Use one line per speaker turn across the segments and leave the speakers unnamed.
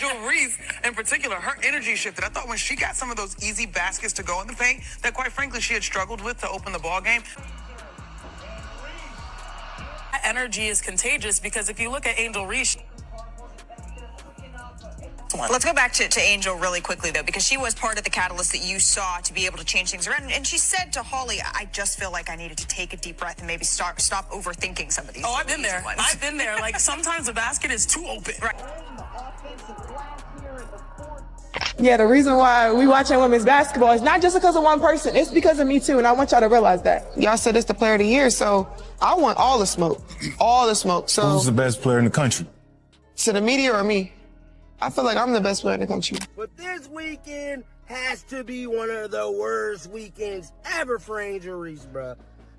Angel Reese, in particular, her energy shifted. I thought when she got some of those easy baskets to go in the paint that, quite frankly, she had struggled with to open the ball game.
That energy is contagious because if you look at Angel Reese,
let's go back to Angel really quickly, though, because she was part of the catalyst that you saw to be able to change things around. And she said to Holly, I just feel like I needed to take a deep breath and maybe stop overthinking some of these.
Oh, I've been there. I've been there. Like, sometimes the basket is too open.
Right.
Yeah, the reason why we watching women's basketball is not just because of one person. It's because of me, too, and I want y'all to realize that. Y'all said it's the player of the year, so I want all the smoke. All the smoke. So
who's the best player in the country?
To the media or me? I feel like I'm the best player in the country.
But this weekend has to be one of the worst weekends ever for Angel Reese, bruh.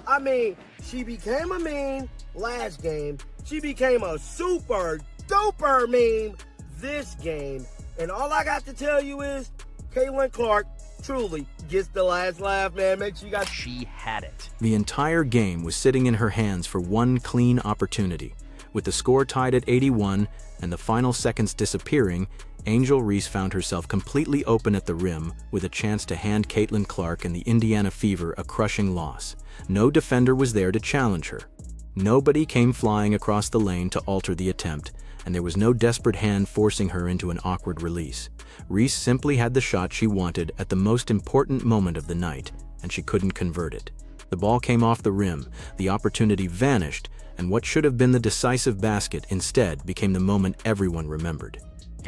I mean, she became a meme last game. She became a super duper meme this game. And all I got to tell you is, Caitlin Clark truly gets the last laugh, man. Make sure you guys...
She had it.
The entire game was sitting in her hands for one clean opportunity. With the score tied at 81 and the final seconds disappearing, Angel Reese found herself completely open at the rim with a chance to hand Caitlin Clark and the Indiana Fever a crushing loss. No defender was there to challenge her. Nobody came flying across the lane to alter the attempt, and there was no desperate hand forcing her into an awkward release. Reese simply had the shot she wanted at the most important moment of the night, and she couldn't convert it. The ball came off the rim, the opportunity vanished, and what should have been the decisive basket instead became the moment everyone remembered.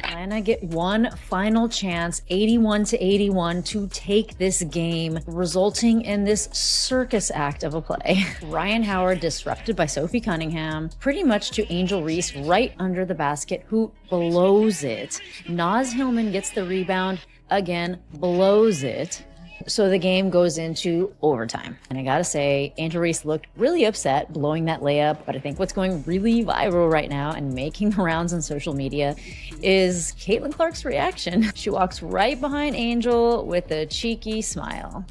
And I get one final chance, 81-81, to take this game, resulting in this circus act of a play. Ryan Howard disrupted by Sophie Cunningham, pretty much to Angel Reese right under the basket, who blows it. Naz Hillman gets the rebound, again, blows it. So the game goes into overtime. And I gotta say, Angel Reese looked really upset blowing that layup, but I think what's going really viral right now and making the rounds on social media is Caitlin Clark's reaction. She walks right behind Angel with a cheeky smile.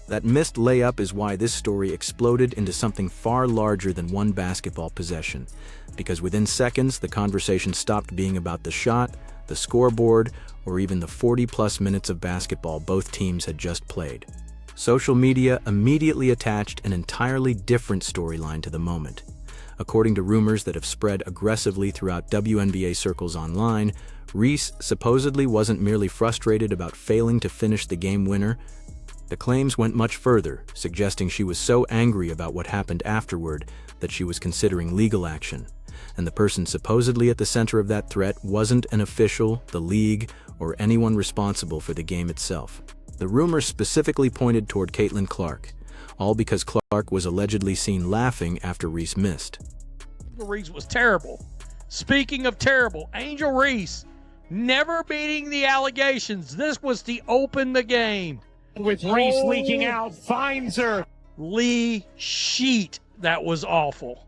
That missed layup is why this story exploded into something far larger than one basketball possession, because within seconds, the conversation stopped being about the shot, the scoreboard, or even the 40-plus minutes of basketball both teams had just played. Social media immediately attached an entirely different storyline to the moment. According to rumors that have spread aggressively throughout WNBA circles online, Reese supposedly wasn't merely frustrated about failing to finish the game winner. The claims went much further, suggesting she was so angry about what happened afterward that she was considering legal action. And the person supposedly at the center of that threat wasn't an official, the league, or anyone responsible for the game itself. The rumors specifically pointed toward Caitlin Clark, all because Clark was allegedly seen laughing after Reese missed.
Reese was terrible. Speaking of terrible, Angel Reese never beating the allegations. This was to open the game.
With Reese leaking out, finds her.
Lee Sheet, that was awful.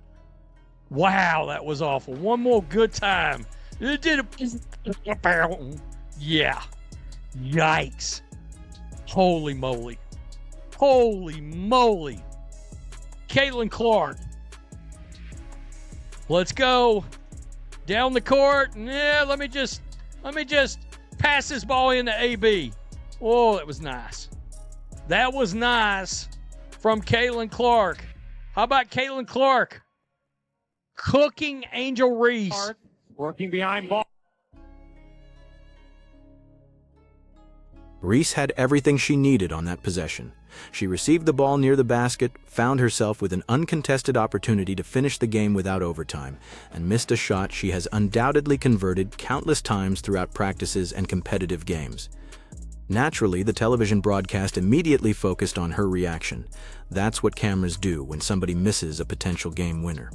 Wow, that was awful. One more good time. It did a... Yeah. Yikes. Holy moly. Holy moly. Caitlin Clark. Let's go. Down the court. Yeah, let me just pass this ball into AB. Oh, that was nice. That was nice from Caitlin Clark. How about Caitlin Clark cooking Angel Reese?
Working behind ball.
Reese had everything she needed on that possession. She received the ball near the basket, found herself with an uncontested opportunity to finish the game without overtime, and missed a shot she has undoubtedly converted countless times throughout practices and competitive games. Naturally, the television broadcast immediately focused on her reaction. That's what cameras do when somebody misses a potential game winner.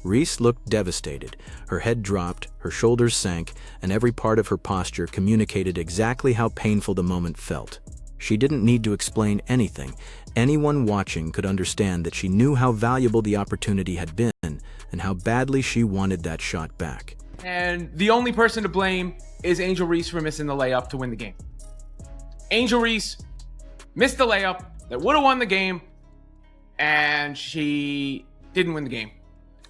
Reese looked devastated. Her head dropped, her shoulders sank, and every part of her posture communicated exactly how painful the moment felt. She didn't need to explain anything. Anyone watching could understand that she knew how valuable the opportunity had been and how badly she wanted that shot back.
And the only person to blame is Angel Reese for missing the layup to win the game. Angel Reese missed the layup that would have won the game, and she didn't win the game.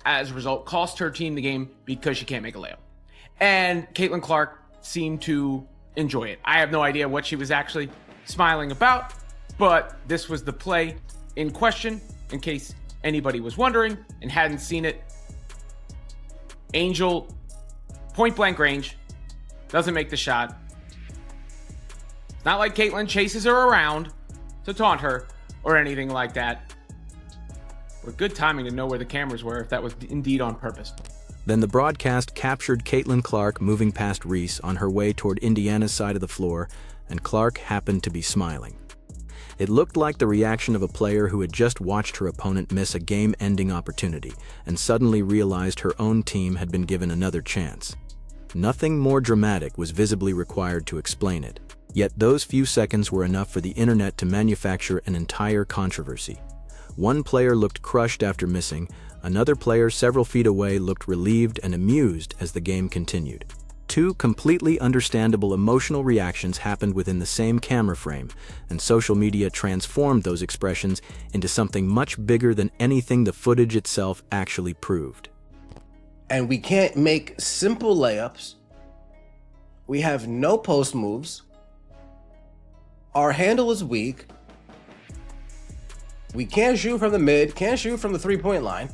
As a result, cost her team the game because she can't make a layup. And Caitlin Clark seem to enjoy it. I have no idea what she was actually smiling about, but this was the play in question, in case anybody was wondering and hadn't seen it. Angel, point blank range, doesn't make the shot. It's not like Caitlin chases her around to taunt her or anything like that. But good timing to know where the cameras were if that was indeed on purpose.
Then the broadcast captured Caitlin Clark moving past Reese on her way toward Indiana's side of the floor, and Clark happened to be smiling. It looked like the reaction of a player who had just watched her opponent miss a game-ending opportunity and suddenly realized her own team had been given another chance. Nothing more dramatic was visibly required to explain it, yet those few seconds were enough for the internet to manufacture an entire controversy. One player looked crushed after missing, another player several feet away looked relieved and amused as the game continued. Two completely understandable emotional reactions happened within the same camera frame, and social media transformed those expressions into something much bigger than anything the footage itself actually proved.
And we can't make simple layups. We have no post moves. Our handle is weak. We can't shoot from the mid, can't shoot from the three-point line.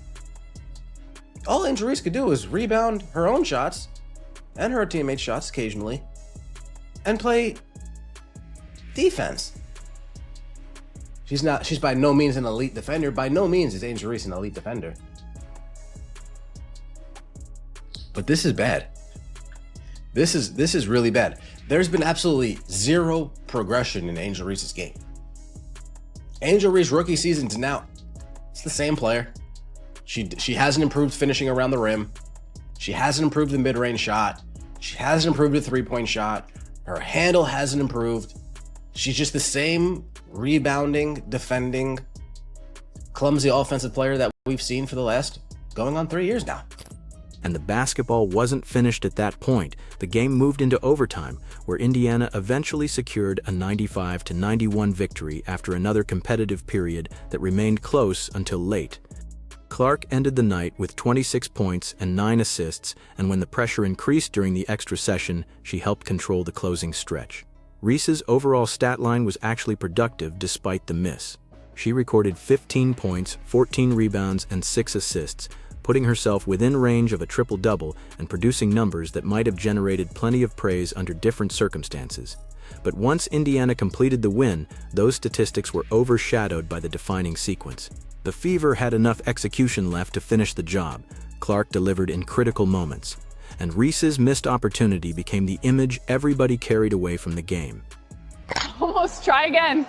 All Angel Reese could do is rebound her own shots and her teammates' shots occasionally and play defense. She's by no means an elite defender. By no means is Angel Reese an elite defender. But this is bad. This is really bad. There's been absolutely zero progression in Angel Reese's game. Angel Reese rookie season to now, it's the same player. She hasn't improved finishing around the rim. She hasn't improved the mid-range shot. She hasn't improved the three-point shot. Her handle hasn't improved. She's just the same rebounding, defending, clumsy offensive player that we've seen for the last going on 3 years now.
And the basketball wasn't finished at that point. The game moved into overtime, where Indiana eventually secured a 95-91 victory after another competitive period that remained close until late. Clark ended the night with 26 points and 9 assists, and when the pressure increased during the extra session, she helped control the closing stretch. Reese's overall stat line was actually productive despite the miss. She recorded 15 points, 14 rebounds, and 6 assists, putting herself within range of a triple-double and producing numbers that might have generated plenty of praise under different circumstances. But once Indiana completed the win, those statistics were overshadowed by the defining sequence. The Fever had enough execution left to finish the job. Clark delivered in critical moments, and Reese's missed opportunity became the image everybody carried away from the game.
Almost. Try again.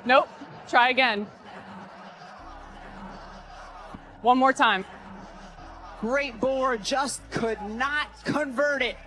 Nope. Try again. One more time.
Great board, just could not convert it.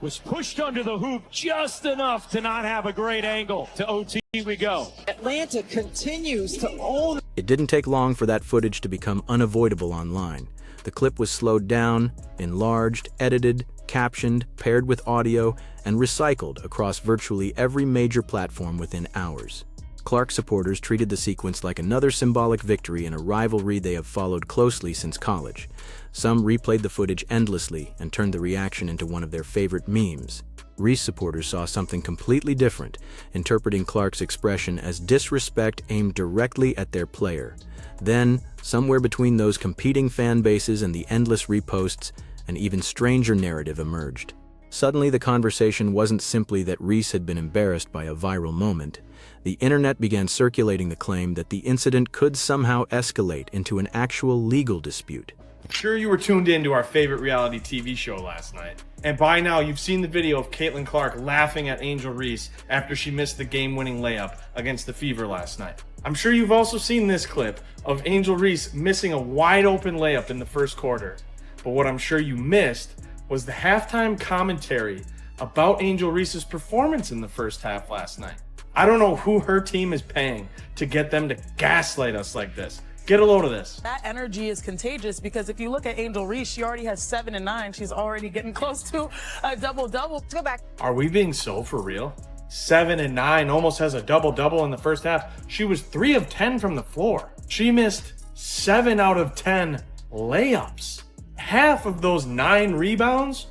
Was pushed under the hoop just enough to not have a great angle. To OT we go.
Atlanta continues to own.
It didn't take long for that footage to become unavoidable online. The clip was slowed down, enlarged, edited, captioned, paired with audio, and recycled across virtually every major platform within hours. Clark supporters treated the sequence like another symbolic victory in a rivalry they have followed closely since college. Some replayed the footage endlessly and turned the reaction into one of their favorite memes. Reese supporters saw something completely different, interpreting Clark's expression as disrespect aimed directly at their player. Then, somewhere between those competing fan bases and the endless reposts, an even stranger narrative emerged. Suddenly, the conversation wasn't simply that Reese had been embarrassed by a viral moment. The internet began circulating the claim that the incident could somehow escalate into an actual legal dispute.
I'm sure you were tuned in to our favorite reality TV show last night. And by now, you've seen the video of Caitlin Clark laughing at Angel Reese after she missed the game-winning layup against the Fever last night. I'm sure you've also seen this clip of Angel Reese missing a wide-open layup in the first quarter. But what I'm sure you missed was the halftime commentary about Angel Reese's performance in the first half last night. I don't know who her team is paying to get them to gaslight us like this. Get a load of this.
That energy is contagious because if you look at Angel Reese, she already has 7 and 9. She's already getting close to a double-double. Let's go back.
Are we being so for real? 7 and 9, almost has a double-double in the first half. She was 3 of 10 from the floor. She missed 7 out of 10 layups. Half of those 9 rebounds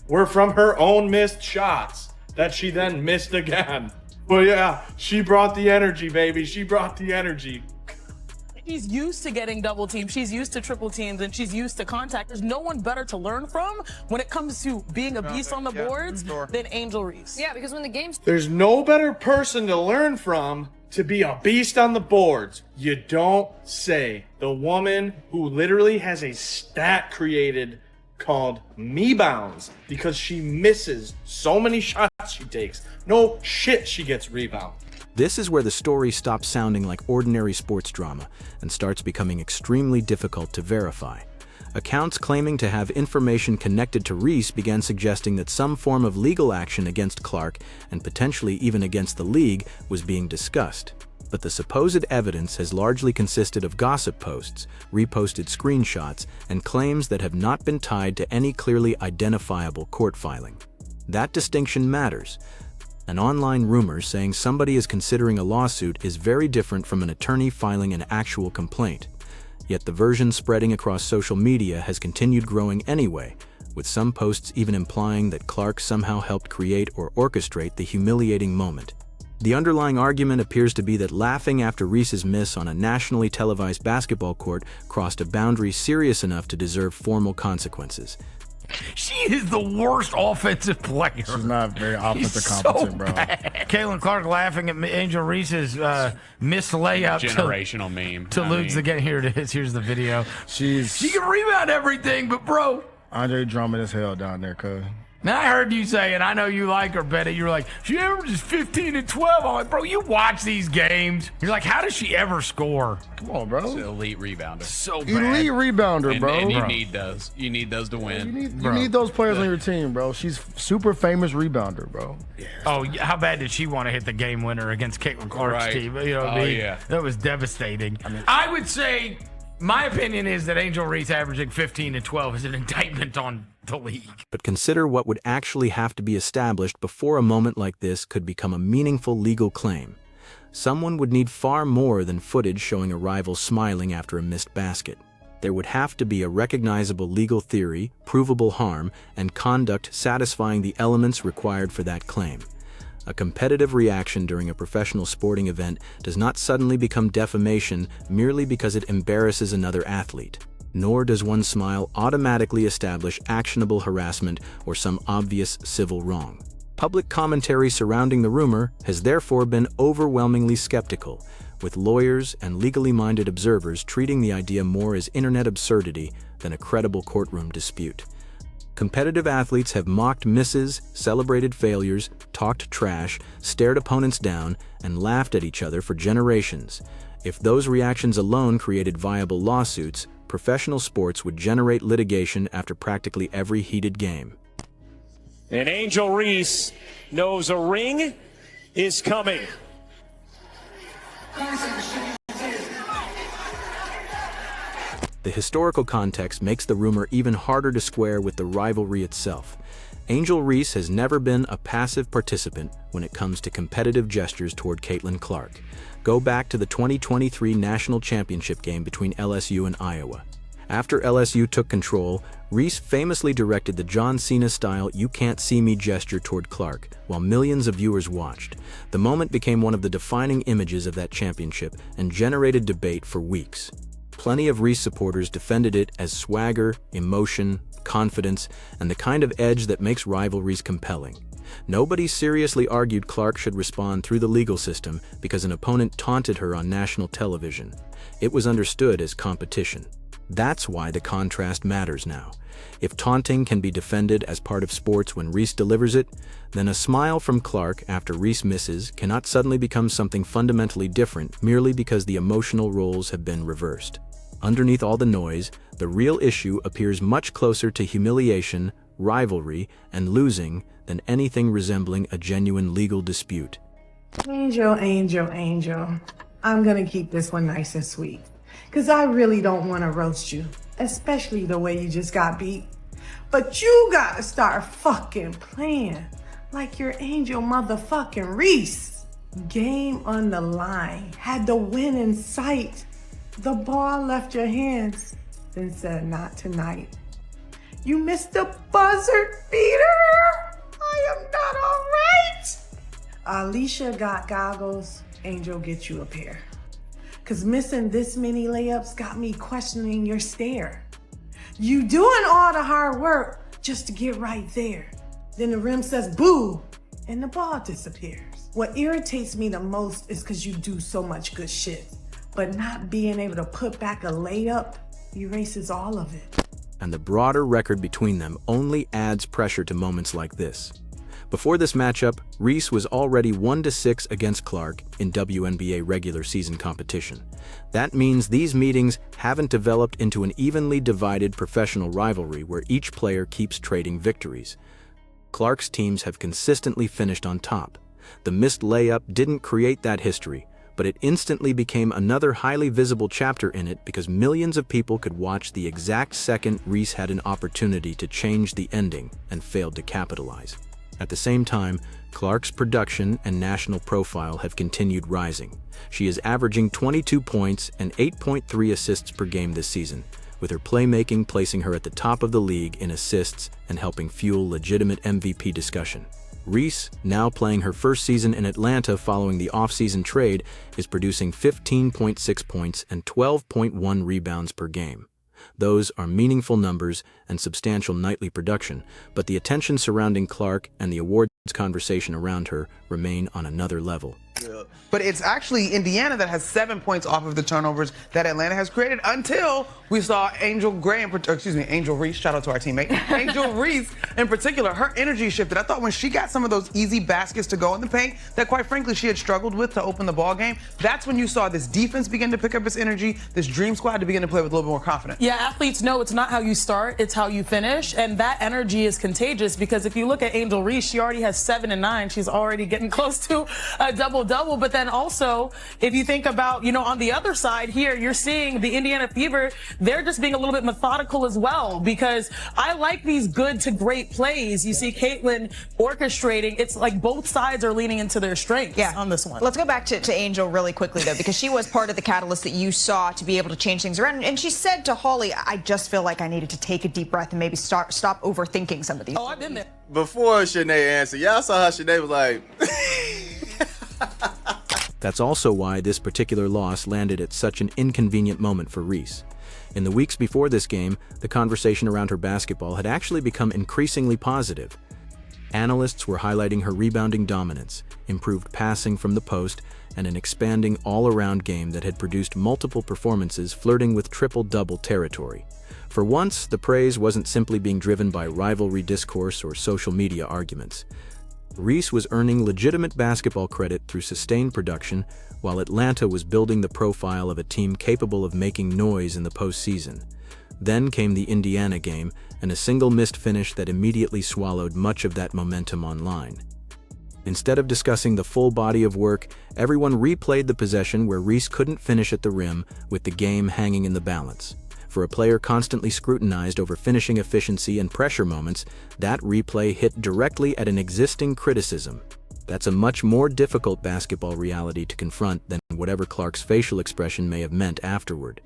were from her own missed shots that she then missed again. But yeah, she brought the energy, baby. She brought the energy.
She's used to getting double teamed. She's used to triple teams, and she's used to contact. There's no one better to learn from when it comes to being a beast on the boards than Angel Reese.
Yeah, because when the game's
There's no better person to learn from to be a beast on the boards. You don't say. The woman who literally has a stat created called me-bounds because she misses so many shots she takes. No shit, she gets rebound.
This is where the story stops sounding like ordinary sports drama and starts becoming extremely difficult to verify. Accounts claiming to have information connected to Reese began suggesting that some form of legal action against Clark, and potentially even against the league, was being discussed. But the supposed evidence has largely consisted of gossip posts, reposted screenshots, and claims that have not been tied to any clearly identifiable court filing. That distinction matters. An online rumor saying somebody is considering a lawsuit is very different from an attorney filing an actual complaint. Yet the version spreading across social media has continued growing anyway, with some posts even implying that Clark somehow helped create or orchestrate the humiliating moment. The underlying argument appears to be that laughing after Reese's miss on a nationally televised basketball court crossed a boundary serious enough to deserve formal consequences.
She is the worst offensive player.
She's not very offensive
She's
competent,
so
bro.
Bad. Caitlin Clark laughing at Angel Reese's missed layup.
Generational meme.
To lose the game. Here it is. Here's the video.
She
can rebound everything, but bro.
Andre Drummond as hell down there, cuz.
Now I heard you say, and I know you like her, Betty. You're like, she averages 15 and 12. I'm like, bro, you watch these games. You're like, how does she ever score?
Come on, bro.
She's an elite rebounder.
So bad.
Elite rebounder, bro.
And you need those. You need those to win.
You need those players on your team, bro. She's super famous rebounder, bro.
Oh, how bad did she want to hit the game winner against Caitlin Clark's team? You know what I mean?
Yeah.
That was devastating. I would say, my opinion is that Angel Reese averaging 15 and 12 is an indictment on the league.
But consider what would actually have to be established before a moment like this could become a meaningful legal claim. Someone would need far more than footage showing a rival smiling after a missed basket. There would have to be a recognizable legal theory, provable harm, and conduct satisfying the elements required for that claim. A competitive reaction during a professional sporting event does not suddenly become defamation merely because it embarrasses another athlete. Nor does one smile automatically establish actionable harassment or some obvious civil wrong. Public commentary surrounding the rumor has therefore been overwhelmingly skeptical, with lawyers and legally minded observers treating the idea more as internet absurdity than a credible courtroom dispute. Competitive athletes have mocked misses, celebrated failures, talked trash, stared opponents down, and laughed at each other for generations. If those reactions alone created viable lawsuits, professional sports would generate litigation after practically every heated game.
And Angel Reese knows a ring is coming.
The historical context makes the rumor even harder to square with the rivalry itself. Angel Reese has never been a passive participant when it comes to competitive gestures toward Caitlin Clark. Go back to the 2023 national championship game between LSU and Iowa. After LSU took control, Reese famously directed the John Cena-style "you can't see me" gesture toward Clark, while millions of viewers watched. The moment became one of the defining images of that championship and generated debate for weeks. Plenty of Reese supporters defended it as swagger, emotion, confidence, and the kind of edge that makes rivalries compelling. Nobody seriously argued Clark should respond through the legal system because an opponent taunted her on national television. It was understood as competition. That's why the contrast matters now. If taunting can be defended as part of sports when Reese delivers it, then a smile from Clark after Reese misses cannot suddenly become something fundamentally different merely because the emotional roles have been reversed. Underneath all the noise, the real issue appears much closer to humiliation, rivalry, and losing than anything resembling a genuine legal dispute.
Angel, Angel, Angel. I'm gonna keep this one nice and sweet. Cause I really don't wanna roast you, especially the way you just got beat. But you gotta start fucking playing like you're Angel motherfucking Reese. Game on the line, had the win in sight. The ball left your hands, then said not tonight. You missed the buzzer beater. I am not all right. Alicia got goggles. Angel, get you a pair. Cause missing this many layups got me questioning your stare. You doing all the hard work just to get right there. Then the rim says boo, and the ball disappears. What irritates me the most is cause you do so much good shit, but not being able to put back a layup erases all of it.
And the broader record between them only adds pressure to moments like this. Before this matchup, Reese was already 1-6 against Clark in WNBA regular season competition. That means these meetings haven't developed into an evenly divided professional rivalry where each player keeps trading victories. Clark's teams have consistently finished on top. The missed layup didn't create that history, but it instantly became another highly visible chapter in it because millions of people could watch the exact second Reese had an opportunity to change the ending and failed to capitalize. At the same time, Clark's production and national profile have continued rising. She is averaging 22 points and 8.3 assists per game this season, with her playmaking placing her at the top of the league in assists and helping fuel legitimate MVP discussion. Reese, now playing her first season in Atlanta following the off-season trade, is producing 15.6 points and 12.1 rebounds per game. Those are meaningful numbers and substantial nightly production, but the attention surrounding Clark and the awards conversation around her remain on another level.
But it's actually Indiana that has 7 points off of the turnovers that Atlanta has created until we saw Angel Reese, shout out to our teammate, Angel Reese in particular, her energy shifted. I thought when she got some of those easy baskets to go in the paint that quite frankly she had struggled with to open the ball game, that's when you saw this defense begin to pick up its energy, this dream squad to begin to play with a little bit more confidence.
Yeah, athletes know it's not how you start, it's how you finish, and that energy is contagious because if you look at Angel Reese, she already has 7 and 9. She's already getting close to a double-double, but then also, if you think about, on the other side here, you're seeing the Indiana Fever, they're just being a little bit methodical as well because I like these good to great plays. You see Caitlin orchestrating. It's like both sides are leaning into their strengths on this one.
Let's go back to Angel really quickly, though, because she was part of the catalyst that you saw to be able to change things around. And she said to Holly, I just feel like I needed to take a deep breath and maybe stop overthinking some of these.
Oh, I've been there.
Before Shanae answered, y'all saw how Shanae was like...
That's also why this particular loss landed at such an inconvenient moment for Reese. In the weeks before this game, the conversation around her basketball had actually become increasingly positive. Analysts were highlighting her rebounding dominance, improved passing from the post, and an expanding all-around game that had produced multiple performances flirting with triple-double territory. For once, the praise wasn't simply being driven by rivalry discourse or social media arguments. Reese was earning legitimate basketball credit through sustained production, while Atlanta was building the profile of a team capable of making noise in the postseason. Then came the Indiana game, and a single missed finish that immediately swallowed much of that momentum online. Instead of discussing the full body of work, everyone replayed the possession where Reese couldn't finish at the rim, with the game hanging in the balance. For a player constantly scrutinized over finishing efficiency and pressure moments, that replay hit directly at an existing criticism. That's a much more difficult basketball reality to confront than whatever Clark's facial expression may have meant afterward.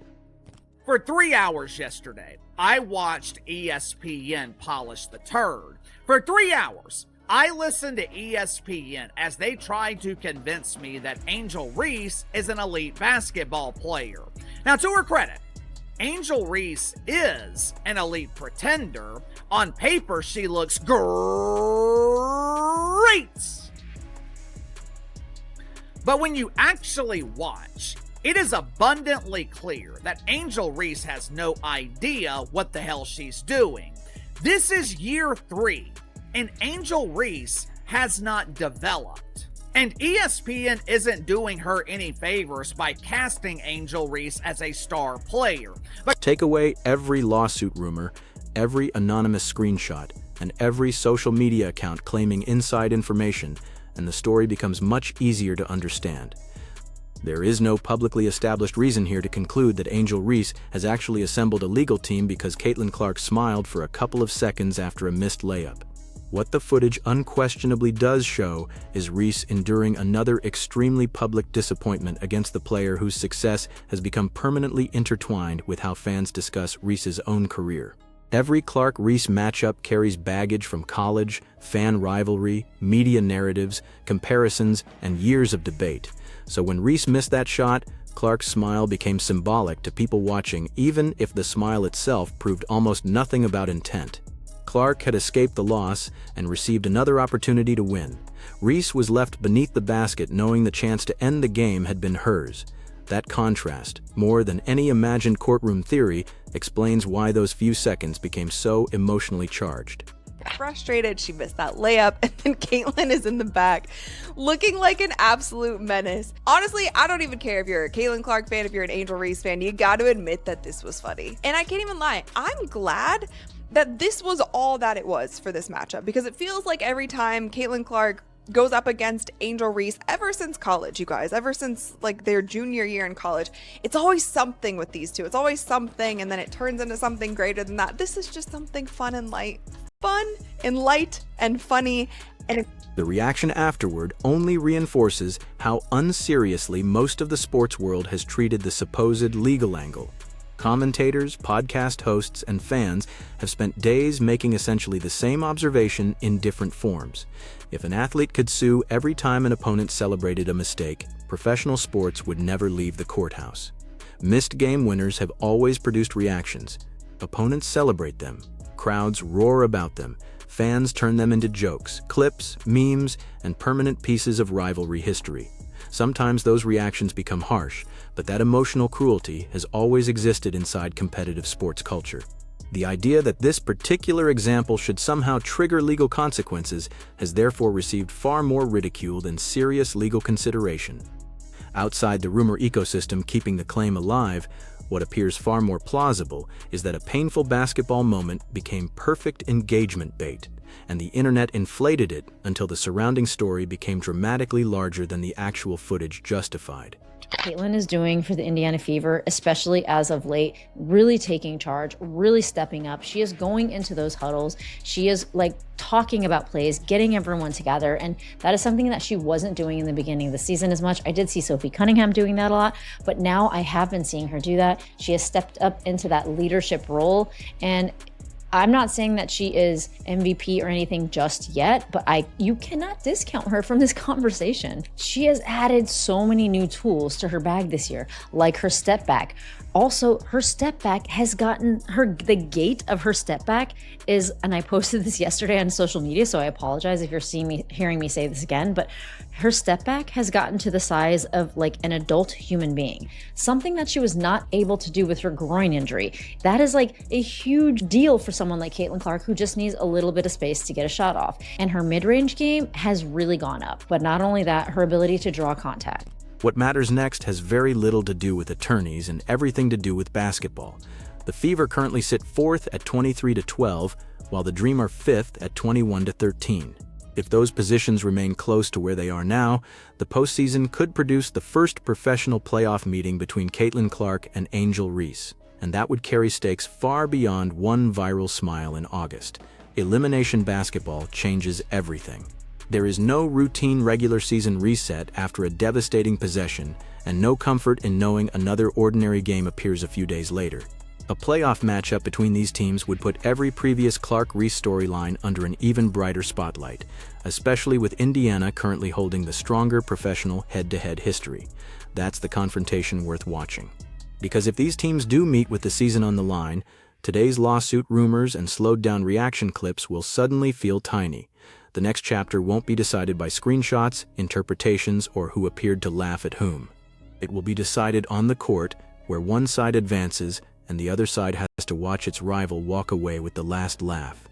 For 3 hours yesterday, I watched ESPN polish the turd. For 3 hours, I listened to ESPN as they tried to convince me that Angel Reese is an elite basketball player. Now, to her credit, Angel Reese is an elite pretender. On paper, she looks great. But when you actually watch, it is abundantly clear that Angel Reese has no idea what the hell she's doing. This is year 3, and Angel Reese has not developed. And ESPN isn't doing her any favors by casting Angel Reese as a star player. But
take away every lawsuit rumor, every anonymous screenshot, and every social media account claiming inside information, and the story becomes much easier to understand. There is no publicly established reason here to conclude that Angel Reese has actually assembled a legal team because Caitlin Clark smiled for a couple of seconds after a missed layup. What the footage unquestionably does show is Reese enduring another extremely public disappointment against the player whose success has become permanently intertwined with how fans discuss Reese's own career. Every Clark-Reese matchup carries baggage from college, fan rivalry, media narratives, comparisons, and years of debate. So when Reese missed that shot, Clark's smile became symbolic to people watching, even if the smile itself proved almost nothing about intent. Clark had escaped the loss and received another opportunity to win. Reese was left beneath the basket knowing the chance to end the game had been hers. That contrast, more than any imagined courtroom theory, explains why those few seconds became so emotionally charged.
Frustrated, she missed that layup, and then Caitlyn is in the back looking like an absolute menace. Honestly, I don't even care if you're a Caitlyn Clark fan, if you're an Angel Reese fan, you got to admit that this was funny. And I can't even lie, I'm glad that this was all that it was for this matchup, because it feels like every time Caitlyn Clark goes up against Angel Reese, ever since college, you guys, ever since like their junior year in college, it's always something with these two. It's always something, and then it turns into something greater than that. This is just something fun and light and funny. And
the reaction afterward only reinforces how unseriously most of the sports world has treated the supposed legal angle. Commentators, podcast hosts, and fans have spent days making essentially the same observation in different forms. If an athlete could sue every time an opponent celebrated a mistake, professional sports would never leave the courthouse. Missed game winners have always produced reactions. Opponents celebrate them. Crowds roar about them. Fans turn them into jokes, clips, memes, and permanent pieces of rivalry history. Sometimes those reactions become harsh, but that emotional cruelty has always existed inside competitive sports culture. The idea that this particular example should somehow trigger legal consequences has therefore received far more ridicule than serious legal consideration. Outside the rumor ecosystem keeping the claim alive, what appears far more plausible is that a painful basketball moment became perfect engagement bait, and the internet inflated it until the surrounding story became dramatically larger than the actual footage justified.
Caitlyn is doing for the Indiana Fever, especially as of late, really taking charge, really stepping up. She is going into those huddles. She is like talking about plays, getting everyone together. And that is something that she wasn't doing in the beginning of the season as much. I did see Sophie Cunningham doing that a lot, but now I have been seeing her do that. She has stepped up into that leadership role. And I'm not saying that she is MVP or anything just yet, but you cannot discount her from this conversation. She has added so many new tools to her bag this year, like her step back. Also, her step back has gotten the gait of her step back is, and I posted this yesterday on social media, so I apologize if you're hearing me say this again, but her step back has gotten to the size of like an adult human being, something that she was not able to do with her groin injury. That is like a huge deal for someone like Caitlyn Clark, who just needs a little bit of space to get a shot off. And her mid-range game has really gone up. But not only that, her ability to draw contact.
What matters next has very little to do with attorneys and everything to do with basketball. The Fever currently sit 4th at 23-12, while the Dream are 5th at 21-13. If those positions remain close to where they are now, the postseason could produce the first professional playoff meeting between Caitlyn Clark and Angel Reese, and that would carry stakes far beyond one viral smile in August. Elimination basketball changes everything. There is no routine regular season reset after a devastating possession, and no comfort in knowing another ordinary game appears a few days later. A playoff matchup between these teams would put every previous Clark-Reese storyline under an even brighter spotlight, especially with Indiana currently holding the stronger professional head-to-head history. That's the confrontation worth watching. Because if these teams do meet with the season on the line, today's lawsuit rumors and slowed-down reaction clips will suddenly feel tiny. The next chapter won't be decided by screenshots, interpretations, or who appeared to laugh at whom. It will be decided on the court, where one side advances and the other side has to watch its rival walk away with the last laugh.